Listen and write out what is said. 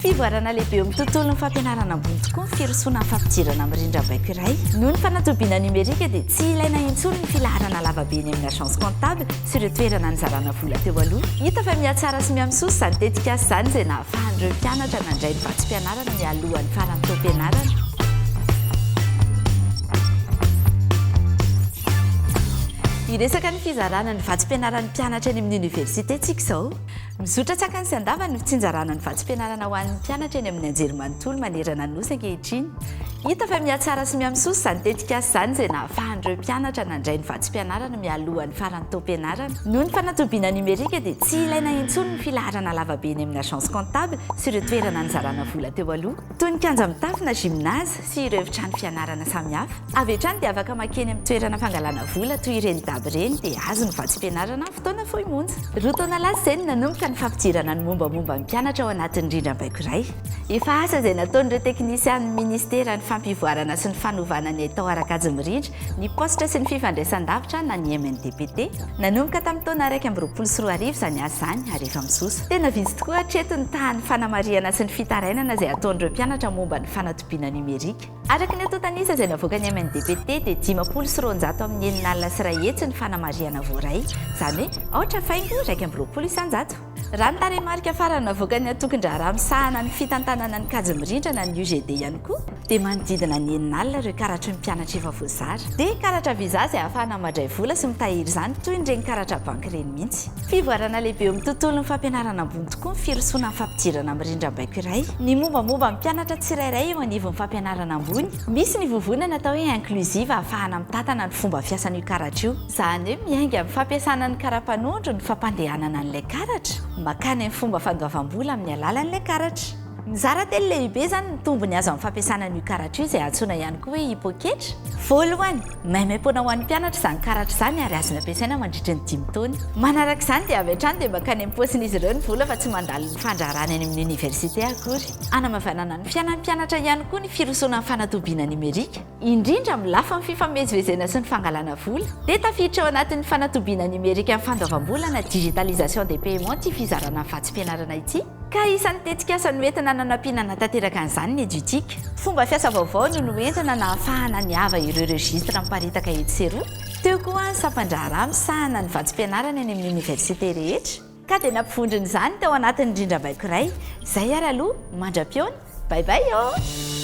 Fivoarana lehibe eo amin'ny tontolon'ny fampianarana ambony tokoa ny firosoana amin'ny fampidirana amin'ny rindram-baiko iray. Noho ny fanatobiana numerika dia tsy ilaina intsony ny filaharana lavabe eny amin'ny agence comptable sy ireo toerana nizarana vola teo aloha. Hita fa mihatsara sy miamisosa izany tetikasa izany izay nahafahan'ireo mpianatra nandray ny vatsim-pianarana mialohan'ny farany taom-pianarana. Iresaka ny fizarana ny vatsim-pianarana mpianatra eny amin'ny oniversite tsika izao. Mizotra tsaka ny sy andava ny fitsinjarana ny vatsim-pianarana ho an'ny mpianatra eny amin'ny anjerimanontolo manerana ny nosy ankehitriny. Hita fa mihatsara sy miamisosa izany tetikasa izany izay nahafahan'ireo mpianatra nandray ny vatsim-pianarana mialohan'ny farany taom-pianarana. Noho ny fanatobiana numerika dia tsy ilaina intsony ny filaharana lavabe eny amin'ny agence comptable sy ireo toerana nizarana vola teo aloha, toy ny kianja mitafy na gymnase sy ireo efitrano fianarana samihafa. Avy hatrany dia afaka makeny amin'ny toerana fangalana vola toy ireny dabo ireny dia azo ny vatsim-pianarana amin'ny fotoana fohy monja. Roa taona lasa izay nanomboka ny fampidirana ny mombamomba ny mpianatra ao anatin'ny rindram-baiko iray. Efa asa izay nataon'ireo teknisian'ny ministera ny fampivoarana sy ny fanovana ny atao arakajy mirindra, ny positra sy ny fifandraisan-davitra na ny MNDPT. Nanomboka tamin'ny taona 2024 izany asa izany ary efa misosa. Tena visy tokoa hatreto ny tahan'ny fanamariana sy ny fitarainana izay ataon'ireo mpianatra momba ny fanatobiana numerika. Araka ny atontanisa izay navoaka ny MNDPT dia 590 amin'ny enina alina sy iray hetsy ny fanamariana voaray, izany hoe ohatra faingo 220 isan-jato. Raha ny tarehimarika farany navoaka ny atokon-draharaha misahana ny fitantanana ny kajy mirindra na ny UGD ihany koa dia manodidina ny enina alina ireo karatra ny mpianatra efa voazara. Dia karatra visa izay ahafahana mandray vola sy mitahiry izany toy ireny karatra banky ireny mihitsy. Fivoarana lehibe eo amin'ny tontolon'ny fampianarana ambony tokoa ny firosoana amin'ny fampidirana amin'ny rindram-baiko iray. Ny mombamomba amin'ny mpianatra tsirairay eo anivon'ny fampianarana ambony. Misy ny vovonana atao hoe inclusive ahafahana mitantana ny fomba fiasan'io karatra io. Izany hoe miainga amin'ny fampiasana ny karapanondro ny fampandehanana an'ilay karatra makany amin'ny fomba fandoavam-bola amin'ny alalan'ilay karatra. Mizara telo lehibe izany ny tombony azo amin'ny fampiasana an'io karatra io izay antsoina ihany koa hoe hipoketra. Voalohany, maimaimpona ho an'ny mpianatra izany karatra izany ary azony ampiasaina mandritra ny 5 taona. Manaraka izany dia avy hatrany dia makany amin'ny paosin'izy ireo ny vola fa tsy mandalo ny fandraharana eny amin'ny oniversite akory. Hanamavanana ny fiainan'ny mpianatra ihany koa ny firosoana amin'ny fanatobiana numerika. Indrindra amin'ny lafin'ny fifamezivezena sy ny fangalana vola. Dia tafiditra ao anatin'ny fanatobiana numerika amin'ny fandoavam-bola na digitalisation des paiements ity fizarana amin'ny vatsim-pianarana ity. Ka isan'ny tetikasa no entina nanampiana tanteraka an'izany ny edutika. Fomba fiasa vaovao no entina nahafahana niava ireo registra miparitaka eto sy eroa. Teo koa ny sampandraharaha misahana ny vatsim-pianarana eny amin'ny oniversite rehetra. Ka dia nampivondrona izany teo anatin'ny rindram-baiko iray. Izay ary aloha, mandra-piona, bye bye.